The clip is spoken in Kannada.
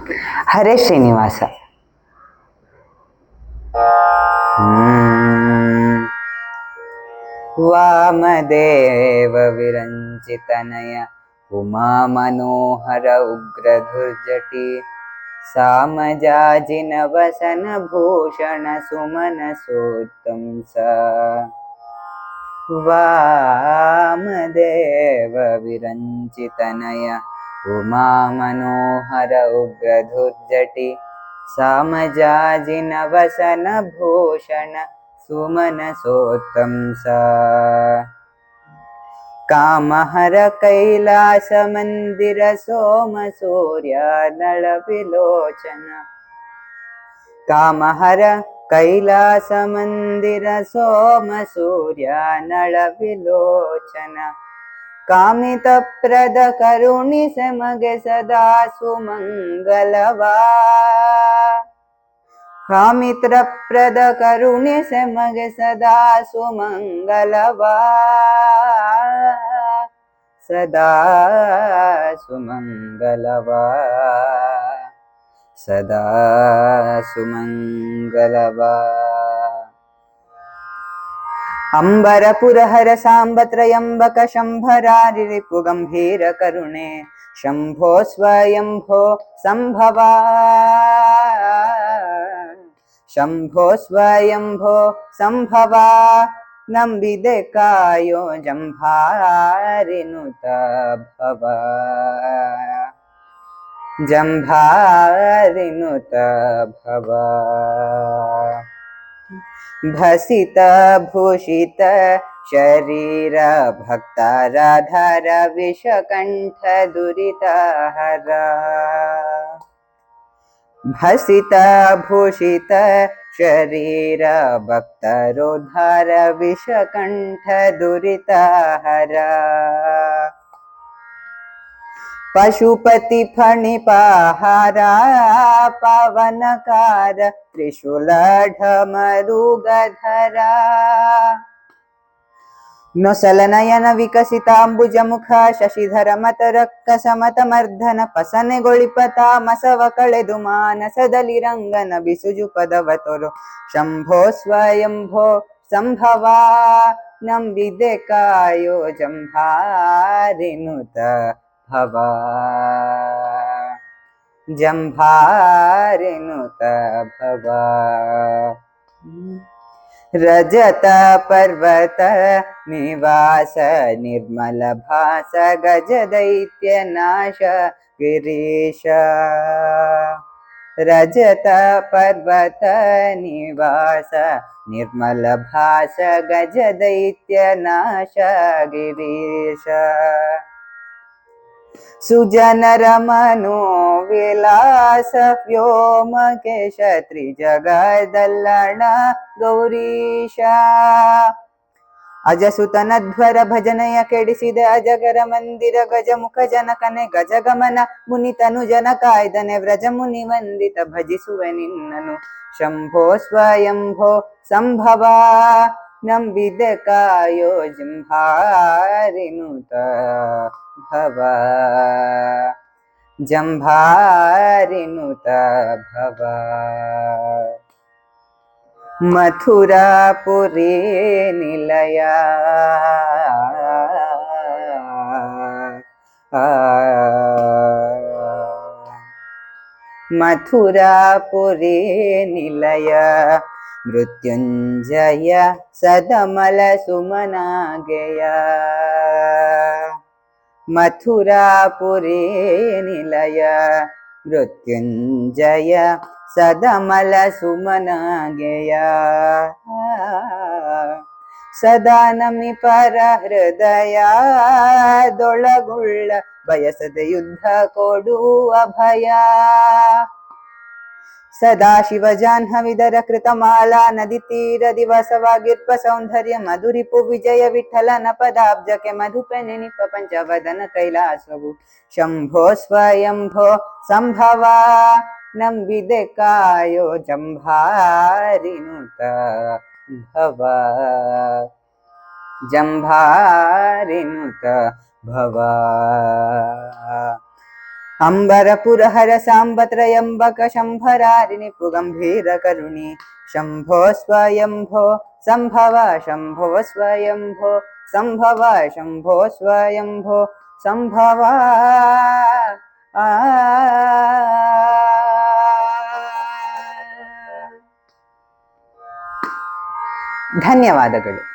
ಹರೇ ಶ್ರೀನಿವಾಸ. ವಾಮದೇವ ವಿರಂಚಿತನಯ ಉಮಾ ಮನೋಹರ ಉಗ್ರಧುರ್ಜಟಿ ಸಾಮಜಾಜಿನ ವಸನ ಭೂಷಣ ಸುಮನ ಸೋತ್ತಂಸ. ವಾಮದೇವ ವಿರಂಚಿತನಯ ಉಮಾ ಮನೋಹರ ಉಗ್ರಧುರ್ಜಟಿ ಸಾಮಜಾಜಿನ ವಸನ ಭೂಷಣ ಸುಮನ ಸೋತ್ತಂಸ. ಕಾಮಹರ ಕೈಲಾಸ ಮಂದಿರ ಸೋಮ ಸೂರ್ಯ ನಳ ವಿಲೋಚನ. ಕಾಮಹರ ಕೈಲಾಸ ಮಂದಿರ ಸೋಮ ಸೂರ್ಯ ನಳ ವಿಲೋಚನ. ಕಾಮಿತ ಪ್ರದ ಕರುಣಿಸೆ ಮಗೆ ಸದಾ ಸುಮಂಗಲವಾ. ಕಾಮಿತ್ರ ಪ್ರದ ಕರುಣಿಸೆ ಮಗೆ ಸದಾ ಸುಮಂಗಲವಾ. ಸದಾ ಸುಮಂಗಲವಾ. ಸದಾ ಸುಮಂಗಲವಾ. ಅಂಬರ ಪುರಹರ ಸಾಂಬ ತ್ರಯಂಬಕ ಶಂಭರಾರಿ ರಿಪು ಗಂಭೀರ ಕರುಣೆ ಶಂಭೋ ಸ್ವಯಂಭೋ ಸಂಭವ. ಶಂಭೋ ಸ್ವಯಂಭೋ ಸಂಭವ. ನಂಬಿದೆ ಕಾಯೋ ಜಂಭಾರಿನುತ ಭವ. ಜಂಭಾರಿನುತ ಭವ. ಭಸಿತ ಭೂಷಿತ ಶರೀರ ಭಕ್ತಾರಾಧಾರ ವಿಷಕಂಠ ದುರಿತಹರ. ಭಸಿತ ಭೂಷಿತ ಶರೀರ ಭಕ್ತರೋದ್ಧಾರ ವಿಷಕಂಠ ದುರಿತಹರ. ಪಶುಪತಿ ಫಣಿಪಾಹಾರ ಪವನಕಾರ ತ್ರಿಶೂಲ ಢಮರುಗಧರ. ನೊಸಲ ನಯನ ವಿಕಸಿತಾಂಬುಜ ಮುಖ ಶಶಿಧರ ಮತರಕ್ಕ ಸಮತಮರ್ಧನ ಪಸನೆಗೊಳಿಪ ತಾಮಸವ ಕಳೆದು ಮಾನಸದಲ್ಲಿ ರಂಗನ ಬಿಸುಜು ಪದವ ತೊರು. ಶಂಭೋ ಸ್ವಯಂಭೋ ಸಂಭವ. ನಂಬಿದೆ ಕಾಯೋ ಜಂಭಾರಿನುತ ಭವ. ಜಂಭಾರಿನುತ ಭವ. ರಜತ ಪರ್ವತ ನಿವಾಸ ನಿರ್ಮಲ ಭಾಸ ಗಜ ದೈತ್ಯ ನಾಶ ಗಿರೀಶ. ರಜತ ಪರ್ವತ ನಿವಾಸ ನಿರ್ಮಲ ಭಾಸ ಗಜ ದೈತ್ಯ ನಾಶ ಗಿರೀಶ. ಸುಜನರ ಮನೋ ವಿಲಾಸ ವ್ಯೋಮಕೇಶ ತ್ರಿಜಗದಲ್ಲಣ ಗೌರೀಶ. ಅಜಸುತನಧ್ವರ ಭಜನೆಯ ಕೆಡಿಸಿದೆ ಅಜಗರ ಮಂದಿರ ಗಜಮುಖ ಜನಕನೆ ಗಜಗಮನ ಮುನಿತನು ಜನ ಕಾಯ್ದನೆ ವ್ರಜ ಮುನಿ ವಂದಿತ ಭಜಿಸುವೆ ನಿನ್ನನು. ಶಂಭೋ ಸ್ವಯಂಭೋ ಸಂಭವ. ನಂಬಿದೆ ಕಾಯೋ ಜಂಭಾರಿನುತ ಭವ. ಜಂಭಾರಿನುತ ಭವ. ಮಥುರಾಪುರಿ ನಿಲಯ ಮಥುರಾಪುರಿ ನಿಲಯ ಮೃತ್ಯುಂಜಯ ಸದಮಲ ಸುಮನಾಗೆಯ. ಮಥುರಾಪುರಿ ನಿಲಯ ಮೃತ್ಯುಂಜಯ ಸದಮಲ ಸುಮನಾಗೆಯ. ಸದಾ ನಮಿ ಪರ ಹೃದಯ ದೊಳಗುಳ್ಳ ಬಯಸದೆ ಯುದ್ಧ ಕೊಡುವ ಭಯ. ಸದಾ ಶಿವ ಜಾಹ್ನವಿದರ ಕೃತಮಾಲಾ ನದಿ ತೀರ ದಿವಸವಾಗಿರ್ಪ ಸೌಂದರ್ಯ ಮಧುರಿಪು ವಿಜಯ ವಿಠಲನ ಪದಾಬ್ಜಕ್ಕೆ ಮಧುಪೆ ನೆನಿಪ ಪಂಚವದನ ಕೈಲಾಸವು. ಶಂಭೋ ಸ್ವಯಂಭೋ ಸಂಭವ. ನಂಬಿದೆ ಕಾಯೋ ಜಂಭಾರಿನುತ ಭವ. ಜಂಭಾರಿನುತ ಭವ. ಅಂಬರಪುರಹರ ಸಾಂಬತ್ರಯಂಬಕ ಶಂಭರಾರಿಣಿ ಪುಗಂಭೀರ ಕರುಣಿ ಶಂಭೋ ಸ್ವಯಂಭೋ ಸಂಭವ ಶಂಭೋ ಸ್ವಯಂಭೋ ಸಂಭವ ಶಂಭೋ ಸ್ವಯಂಭೋ ಸಂಭವ ಧನ್ಯವಾದಗಳು.